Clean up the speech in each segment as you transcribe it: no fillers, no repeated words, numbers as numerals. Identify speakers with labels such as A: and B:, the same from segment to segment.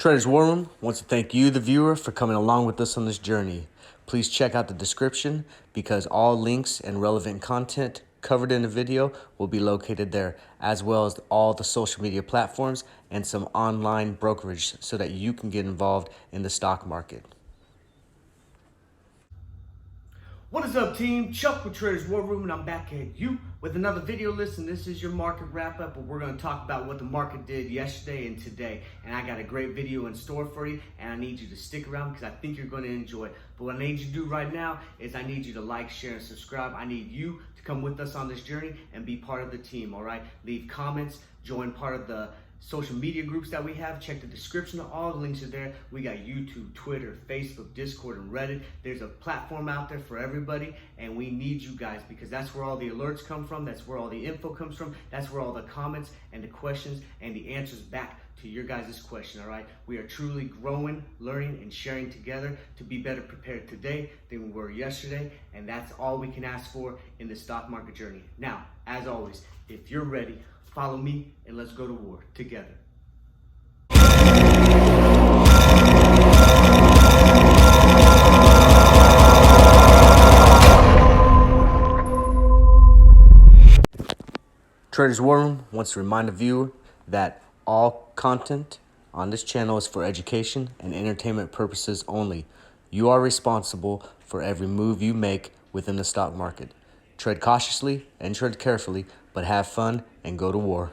A: Traders War Room wants to thank you, the viewer, for coming along with us on this journey. Please check out the description because all links and relevant content covered in the video will be located there, as well as all the social media platforms and some online brokerage so that you can get involved in the stock market.
B: What is up, team? Chuck with Traders War Room, and I'm back at you with another video list, and this is your market wrap-up, where we're going to talk about what the market did yesterday and today. And I got a great video in store for you, and I need you to stick around because I think you're going to enjoy it. But what I need you to do right now is I need you to like, share, and subscribe. I need you to come with us on this journey and be part of the team, all right? Leave comments, join part of the social media groups that we have. Check the description. All the links are there. We got YouTube, Twitter, Facebook, Discord, and Reddit. There's a platform out there for everybody, and we need you guys because that's where all the alerts come from. That's where all the info comes from. That's where all the comments and the questions and the answers back to your guys' question, all right? We are truly growing, learning, and sharing together to be better prepared today than we were yesterday, and that's all we can ask for in the stock market journey. Now, as always, if you're ready, follow me and let's go to war together.
A: Traders War Room wants to remind the viewer that all content on this channel is for education and entertainment purposes only. You are responsible for every move you make within the stock market. Tread cautiously and tread carefully, but have fun and go to war.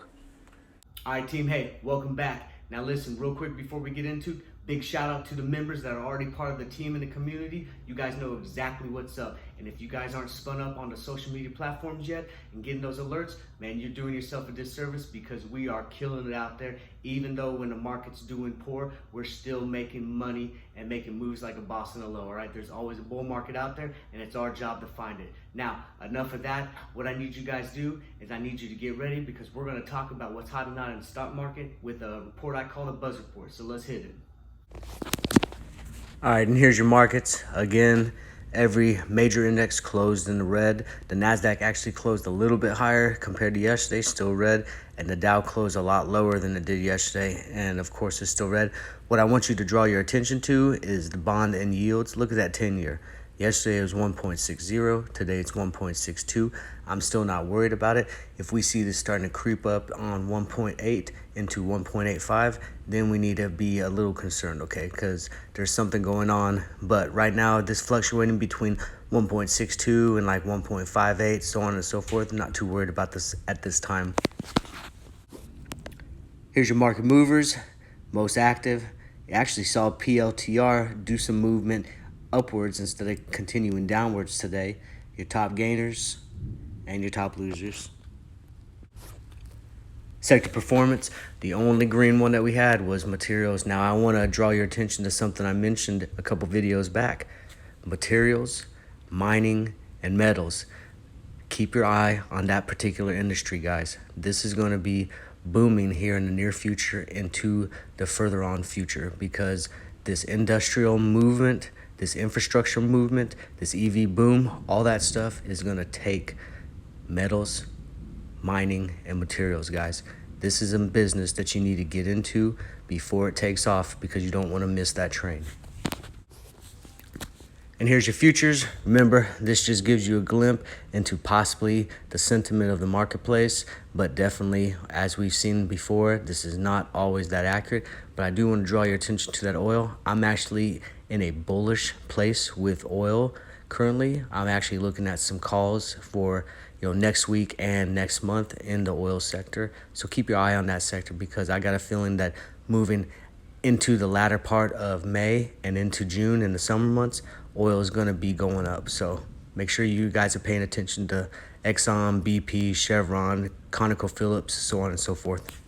B: All right, team, hey, welcome back. Now listen, real quick before we get into, big shout out to the members that are already part of the team in the community. You guys know exactly what's up. And if you guys aren't spun up on the social media platforms yet and getting those alerts, man, you're doing yourself a disservice because we are killing it out there. Even though when the market's doing poor, we're still making money and making moves like a boss in a low, all right? There's always a bull market out there, and it's our job to find it. Now, enough of that. What I need you guys to do is I need you to get ready because we're going to talk about what's hot and not in the stock market with a report I call the Buzz Report. So let's hit it.
A: All right, and here's your markets. Again, every major index closed in the red. The NASDAQ actually closed a little bit higher compared to yesterday, still red. And the Dow closed a lot lower than it did yesterday. And of course, it's still red. What I want you to draw your attention to is the bond and yields. Look at that 10-year. Yesterday it was 1.60. Today it's 1.62. I'm still not worried about it. If we see this starting to creep up on 1.8 into 1.85, then we need to be a little concerned, okay? Because there's something going on. But right now, this fluctuating between 1.62 and like 1.58, so on and so forth. I'm not too worried about this at this time. Here's your market movers, most active. You actually saw PLTR do some movement upwards instead of continuing downwards today. Your top gainers and your top losers. Sector performance, the only green one that we had was materials. Now I want to draw your attention to something I mentioned a couple videos back. Materials, mining, and metals. Keep your eye on that particular industry, guys. This is going to be booming here in the near future into the further on future because this industrial movement, this infrastructure movement, this EV boom, all that stuff is going to take metals, mining, and materials, guys. This is a business that you need to get into before it takes off because you don't want to miss that train. And here's your futures. Remember, this just gives you a glimpse into possibly the sentiment of the marketplace, but definitely, as we've seen before, this is not always that accurate. But I do want to draw your attention to that oil. I'm actually in a bullish place with oil currently. I'm actually looking at some calls for next week and next month in the oil sector. So keep your eye on that sector because I got a feeling that moving into the latter part of May and into June in the summer months, oil is going to be going up. So make sure you guys are paying attention to XOM, BP, Chevron, ConocoPhillips, so on and so forth.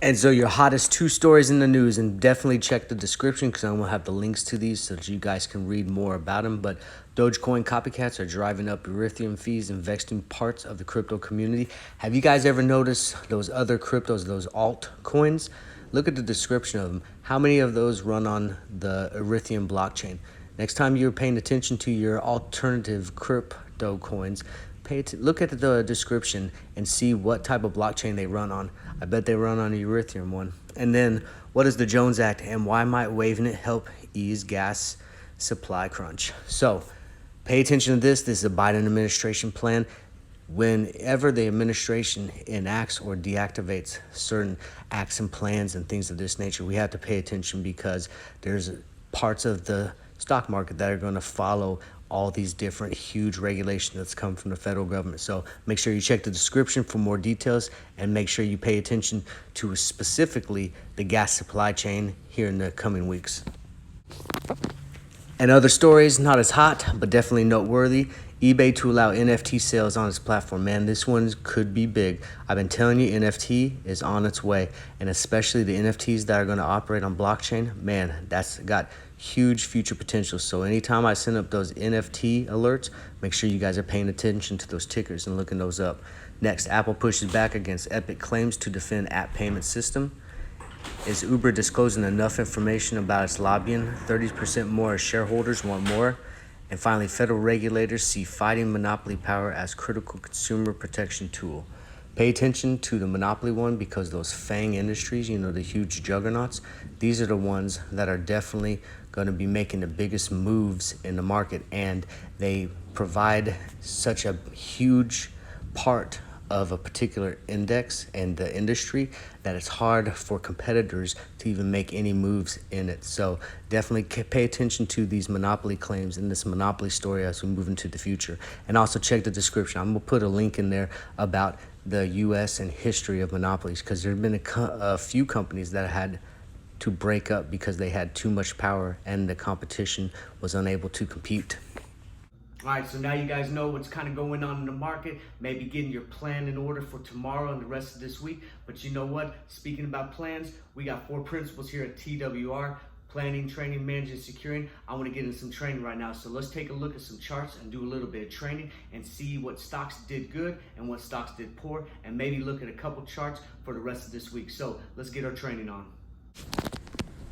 A: And so your hottest 2 stories in the news, and definitely check the description because I'm going to have the links to these so that you guys can read more about them. But Dogecoin copycats are driving up Ethereum fees and vexing parts of the crypto community. Have you guys ever noticed those other cryptos, those altcoins? Look at the description of them. How many of those run on the Ethereum blockchain? Next time you're paying attention to your alternative crypto coins, look at the description and see what type of blockchain they run on. I bet they run on a Ethereum one. And then what is the Jones Act and why might waiving it help ease gas supply crunch? So pay attention to this. This is a Biden administration plan. Whenever the administration enacts or deactivates certain acts and plans and things of this nature, we have to pay attention because there's parts of the stock market that are going to follow all these different huge regulations that's come from the federal government. So make sure you check the description for more details and make sure you pay attention to specifically the gas supply chain here in the coming weeks. And other stories, not as hot, but definitely noteworthy. eBay to allow NFT sales on its platform. Man, this one could be big. I've been telling you, NFT is on its way. And especially the NFTs that are going to operate on blockchain, man, that's got huge future potential. So anytime I send up those NFT alerts, make sure you guys are paying attention to those tickers and looking those up. Next, Apple pushes back against Epic claims to defend app payment system. Is Uber disclosing enough information about its lobbying? 30% more shareholders want more. And finally, federal regulators see fighting monopoly power as critical consumer protection tool. Pay attention to the monopoly one because those FANG industries, you know, the huge juggernauts, these are the ones that are definitely going to be making the biggest moves in the market. And they provide such a huge part of a particular index and the industry that it's hard for competitors to even make any moves in it. So definitely pay attention to these monopoly claims and this monopoly story as we move into the future. And also check the description. I'm gonna put a link in there about the US and history of monopolies, because there have been a few companies that had to break up because they had too much power and the competition was unable to compete.
B: All right, so now you guys know what's kind of going on in the market, maybe getting your plan in order for tomorrow and the rest of this week. But you know what? Speaking about plans, we got 4 principles here at TWR, planning, training, managing, securing. I want to get in some training right now. So let's take a look at some charts and do a little bit of training and see what stocks did good and what stocks did poor, and maybe look at a couple charts for the rest of this week. So let's get our training on.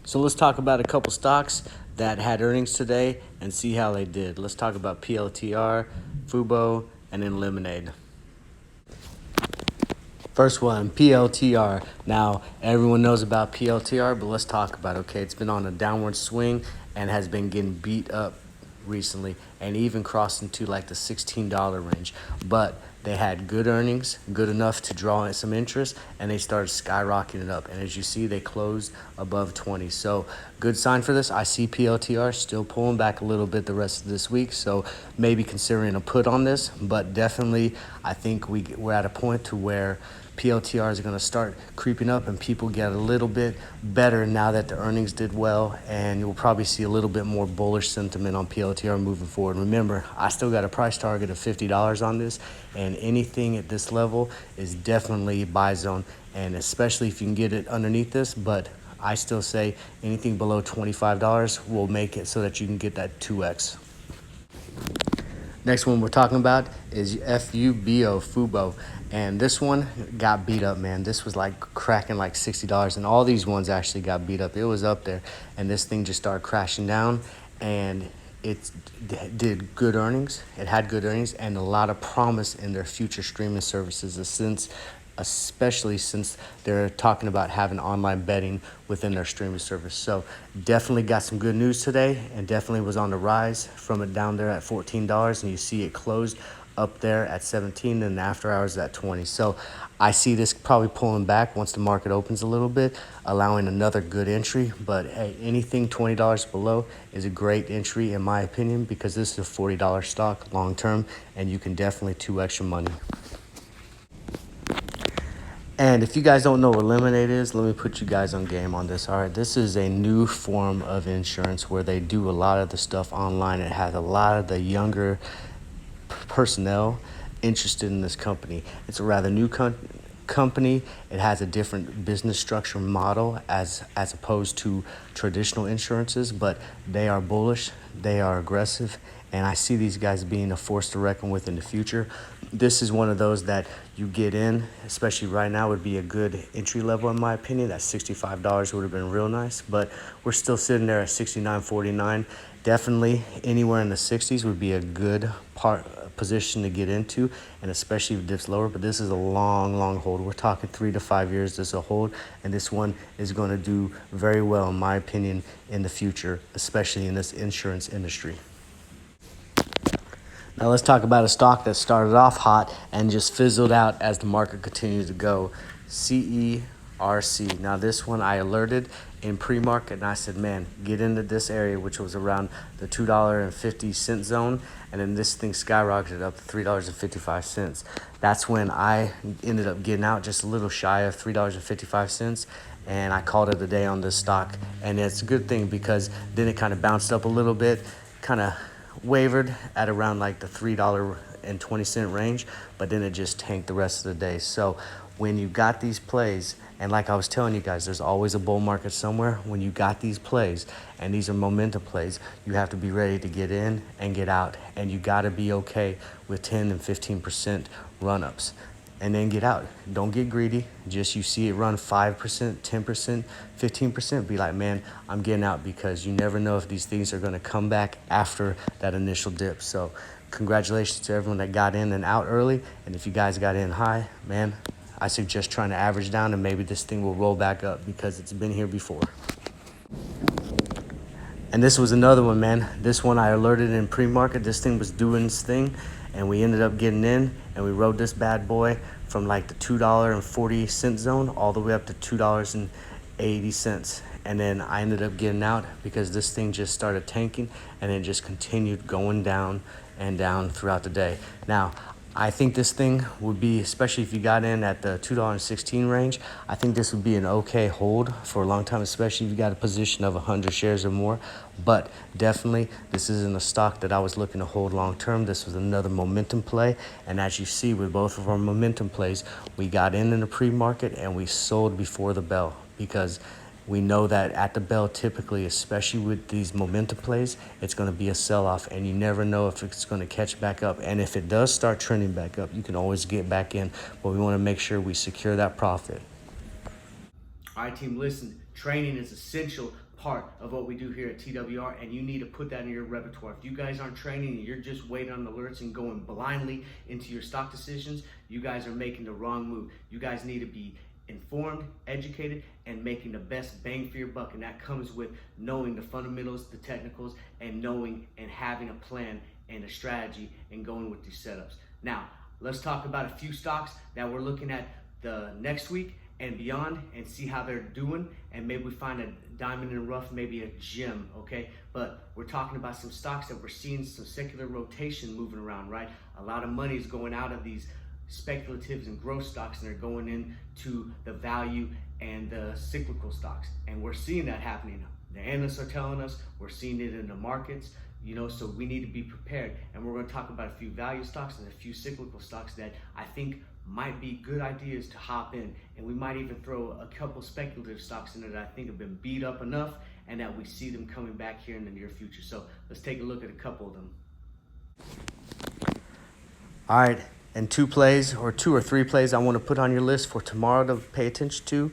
A: So let's talk about a couple stocks that had earnings today and see how they did. Let's talk about PLTR, FUBO, and then LMND. First one, PLTR. Now, everyone knows about PLTR, but let's talk about it, okay? It's been on a downward swing and has been getting beat up recently and even crossed into like the $16 range. But they had good earnings, good enough to draw in some interest, and they started skyrocketing up. And as you see, they closed above 20. So good sign for this. I see PLTR still pulling back a little bit the rest of this week. So maybe considering a put on this, but definitely I think we're at a point to where PLTR is going to start creeping up and people get a little bit better now that the earnings did well, and you'll probably see a little bit more bullish sentiment on PLTR moving forward. Remember, I still got a price target of $50 on this, and anything at this level is definitely buy zone, and especially if you can get it underneath this. But I still say anything below $25 will make it so that you can get that 2x. Next one we're talking about is FUBO. And this one got beat up, man. This was like cracking like $60, and all these ones actually got beat up. It was up there, and this thing just started crashing down, and it did good earnings. It had good earnings and a lot of promise in their future streaming services, especially since they're talking about having online betting within their streaming service. So definitely got some good news today, and definitely was on the rise from it down there at $14, and you see it closed up there at 17 and after hours at 20. So I see this probably pulling back once the market opens a little bit, allowing another good entry. But hey, anything $20 below is a great entry in my opinion, because this is a $40 stock long term, and you can definitely 2x your money. And if you guys don't know what LMND is, let me put you guys on game on this. All right, this is a new form of insurance where they do a lot of the stuff online. It has a lot of the younger personnel interested in this company. It's a rather new company. It has a different business structure model as opposed to traditional insurances, but they are bullish, they are aggressive, and I see these guys being a force to reckon with in the future. This is one of those that you get in, especially right now, would be a good entry level in my opinion. That $65 would have been real nice, but we're still sitting there at $69.49. Definitely anywhere in the 60s would be a good position to get into, and especially if it dips lower. But this is a long hold. We're talking 3 to 5 years. This is a hold, and this one is going to do very well, in my opinion, in the future, especially in this insurance industry. Now let's talk about a stock that started off hot and just fizzled out as the market continues to go. CERC. Now this one I alerted in pre-market, and I said, man, get into this area, which was around the $2.50 zone, and then this thing skyrocketed up to $3.55. That's when I ended up getting out just a little shy of $3.55, and I called it a day on this stock. And it's a good thing, because then it kind of bounced up a little bit, kind of wavered at around like the $3.20 range, but then it just tanked the rest of the day. So when you got these plays, and like I was telling you guys, there's always a bull market somewhere. When you got these plays, and these are momentum plays, you have to be ready to get in and get out, and you got to be okay with 10 and 15% run-ups, and then get out. Don't get greedy. Just you see it run 5%, 10%, 15%, be like, man, I'm getting out, because you never know if these things are going to come back after that initial dip. So congratulations to everyone that got in and out early. And if you guys got in high, man, I suggest trying to average down, and maybe this thing will roll back up, because it's been here before. And this was another one, man. This one I alerted in pre-market. This thing was doing its thing, and we ended up getting in, and we rode this bad boy from like the $2.40 zone all the way up to $2.80. And then I ended up getting out, because this thing just started tanking, and it just continued going down and down throughout the day. Now, I think this thing would be, especially if you got in at the $2.16 range, I think this would be an okay hold for a long time, especially if you got a position of 100 shares or more. But definitely, this isn't a stock that I was looking to hold long term. This was another momentum play. And as you see with both of our momentum plays, we got in the pre-market and we sold before the bell, because we know that at the bell, typically, especially with these momentum plays, it's going to be a sell-off, and you never know if it's going to catch back up. And if it does start trending back up, you can always get back in, but we want to make sure we secure that profit.
B: All right, team, listen, training is essential part of what we do here at TWR, and you need to put that in your repertoire. If you guys aren't training and you're just waiting on alerts and going blindly into your stock decisions, you guys are making the wrong move. You guys need to be informed, educated, and making the best bang for your buck, and that comes with knowing the fundamentals, the technicals, and knowing and having a plan and a strategy and going with these setups. Now, let's talk about a few stocks that we're looking at the next week and beyond, and see how they're doing, and maybe we find a diamond in the rough, maybe a gem, okay? But we're talking about some stocks that we're seeing some secular rotation moving around, right? A lot of money is going out of these speculatives and growth stocks, and they're going into the value and the cyclical stocks, and we're seeing that happening. The analysts are telling us, we're seeing it in the markets, you know, so we need to be prepared. And we're going to talk about a few value stocks and a few cyclical stocks that I think might be good ideas to hop in, and we might even throw a couple speculative stocks in there that I think have been beat up enough and that we see them coming back here in the near future. So let's take a look at a couple of them.
A: All right, and two or three plays I want to put on your list for tomorrow to pay attention to: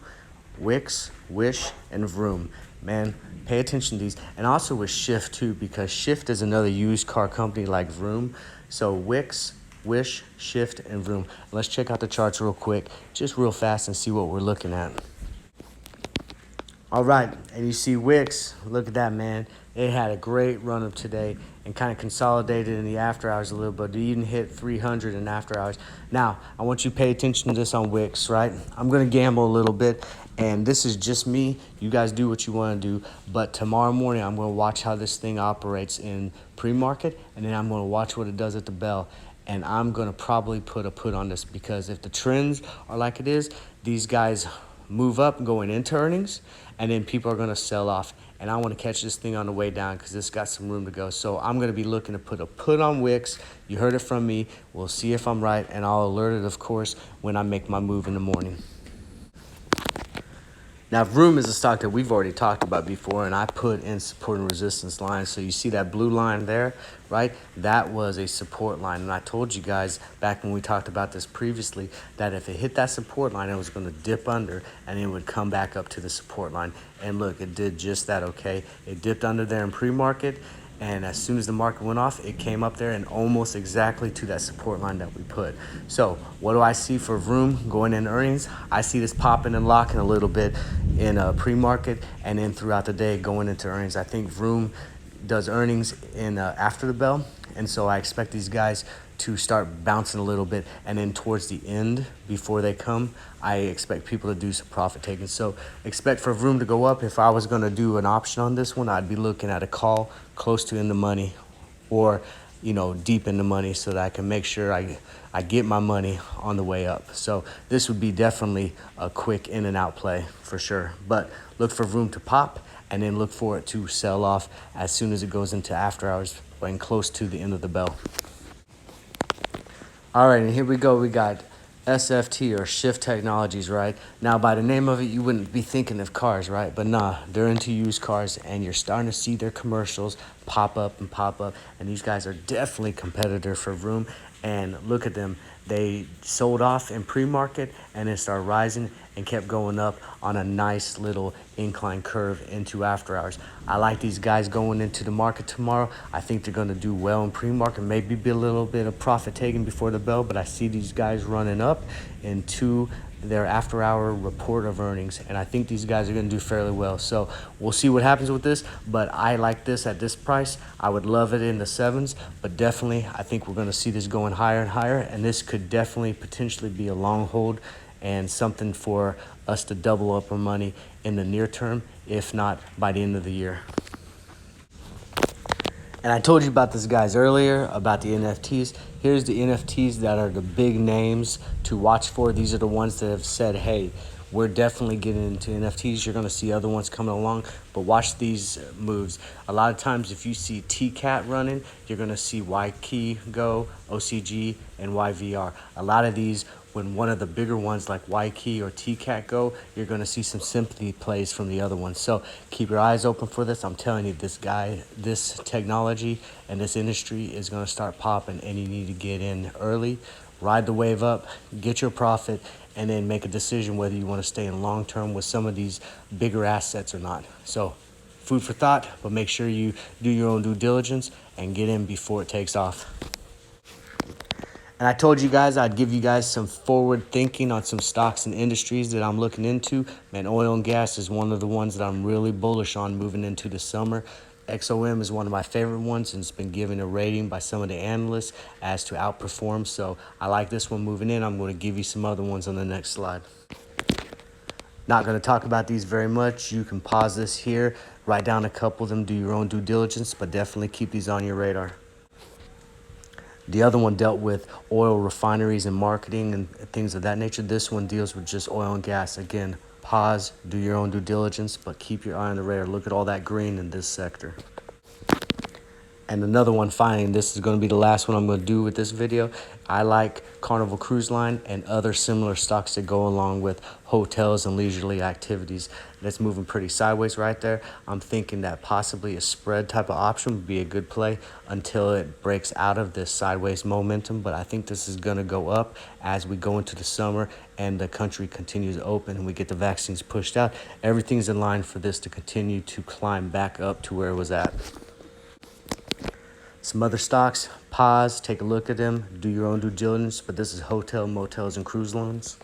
A: WIX, Wish, and Vroom. Man, pay attention to these. And also with Shift too, because Shift is another used car company like Vroom. So WIX, Wish, Shift, and Vroom. Let's check out the charts real quick, just real fast, and see what we're looking at. All right, and you see WIX, look at that, man. It had a great run up today and kind of consolidated in the after hours a little bit. It even hit 300 in after hours. Now, I want you to pay attention to this on WIX, right? I'm going to gamble a little bit, and this is just me. You guys do what you want to do, but tomorrow morning I'm going to watch how this thing operates in pre-market, and then I'm going to watch what it does at the bell. And I'm going to probably put a put on this, because if the trends are like it is, these guys move up going into earnings, and then people are going to sell off. And I want to catch this thing on the way down, because it's got some room to go. So I'm going to be looking to put a put on WIX. You heard it from me. We'll see if I'm right, and I'll alert it, of course, when I make my move in the morning. Now, Vroom is a stock that we've already talked about before, and I put in support and resistance lines. So you see that blue line there, right? That was a support line. And I told you guys back when we talked about this previously that if it hit that support line, it was going to dip under, and it would come back up to the support line. And look, it did just that, okay? It dipped under there in pre-market, And as soon as the market went off, it came up there and almost exactly to that support line that we put. So what do I see for Vroom going in earnings? I see this popping and locking a little bit in a pre-market, and then throughout the day going into earnings. I think Vroom does earnings in after the bell, and so I expect these guys to start bouncing a little bit, and then towards the end, before they come, I expect people to do some profit taking. So expect for Vroom to go up. If I was going to do an option on this one, I'd be looking at a call close to in the money, or deep in the money, so that I can make sure I get my money on the way up. So this would be definitely a quick in and out play for sure. But look for Vroom to pop, and then look for it to sell off as soon as it goes into after hours and close to the end of the bell. All right, and here we go. We got SFT, or Shift Technologies, right? Now, by the name of it, you wouldn't be thinking of cars, right? But nah, they're into used cars, and you're starting to see their commercials pop up, and these guys are definitely competitor for Vroom. And look at them. They sold off in pre-market and then started rising and kept going up on a nice little incline curve into after hours. I like these guys going into the market tomorrow. I think they're going to do well in pre-market, maybe be a little bit of profit taking before the bell, but I see these guys running up into their after hour report of earnings, and I think these guys are going to do fairly well. So we'll see what happens with this, but I like this at this price. I would love it in the 7s, but definitely I think we're going to see this going higher and higher, and this could definitely potentially be a long hold and something for us to double up our money in the near term, if not by the end of the year. And I told you about this guys earlier, about the NFTs. Here's the NFTs that are the big names to watch for. These are the ones that have said, hey, we're definitely getting into NFTs. You're going to see other ones coming along, but watch these moves. A lot of times if you see TCAT running, you're going to see YKey go, OCG, and YVR. A lot of these, when one of the bigger ones like YKey or TCAT go, you're going to see some sympathy plays from the other ones. So keep your eyes open for this. I'm telling you, this technology and this industry is going to start popping, and you need to get in early, ride the wave up, get your profit, and then make a decision whether you want to stay in long term with some of these bigger assets or not. So food for thought, but make sure you do your own due diligence and get in before it takes off. And I told you guys I'd give you guys some forward thinking on some stocks and industries that I'm looking into. Man, oil and gas is one of the ones that I'm really bullish on moving into the summer. XOM is one of my favorite ones, and it's been given a rating by some of the analysts as to outperform. So I like this one moving in. I'm going to give you some other ones on the next slide. Not going to talk about these very much. You can pause this here, write down a couple of them, do your own due diligence, but definitely keep these on your radar. The other one dealt with oil refineries and marketing and things of that nature. This one deals with just oil and gas. Again, pause, do your own due diligence, but keep your eye on the radar. Look at all that green in this sector. And another one, finally, and this is going to be the last one I'm going to do with this video. I like Carnival Cruise Line and other similar stocks that go along with hotels and leisurely activities. That's moving pretty sideways right there. I'm thinking that possibly a spread type of option would be a good play until it breaks out of this sideways momentum. But I think this is going to go up as we go into the summer and the country continues to open and we get the vaccines pushed out. Everything's in line for this to continue to climb back up to where it was at. Some other stocks, pause, take a look at them, do your own due diligence, but this is hotel, motels, and cruise lines.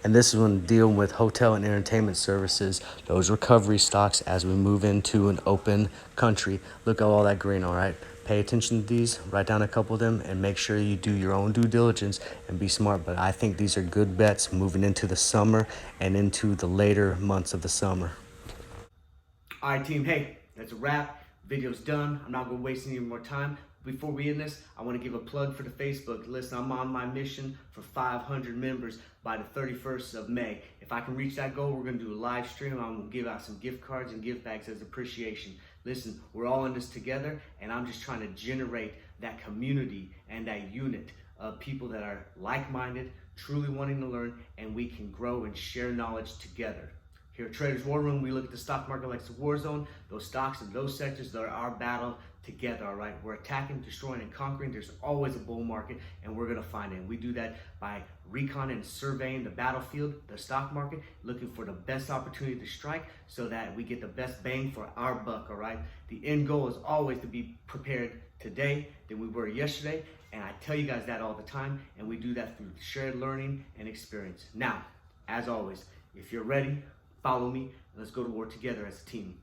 A: And this is one dealing with hotel and entertainment services, those recovery stocks as we move into an open country. Look at all that green, all right? Pay attention to these, write down a couple of them, and make sure you do your own due diligence and be smart. But I think these are good bets moving into the summer and into the later months of the summer.
B: All right, team. Hey, that's a wrap. Video's done. I'm not going to waste any more time. Before we end this, I want to give a plug for the Facebook. Listen, I'm on my mission for 500 members by the 31st of May. If I can reach that goal, we're going to do a live stream. I'm going to give out some gift cards and gift bags as appreciation. Listen, we're all in this together, and I'm just trying to generate that community and that unit of people that are like-minded, truly wanting to learn, and we can grow and share knowledge together. Here at Traders War Room, we look at the stock market like it's a war zone. Those stocks and those sectors, they're our battle together, all right? We're attacking, destroying, and conquering. There's always a bull market, and we're gonna find it. And we do that by recon and surveying the battlefield, the stock market, looking for the best opportunity to strike so that we get the best bang for our buck, all right? The end goal is always to be prepared today than we were yesterday, and I tell you guys that all the time, and we do that through shared learning and experience. Now, as always, if you're ready, follow me, and let's go to war together as a team.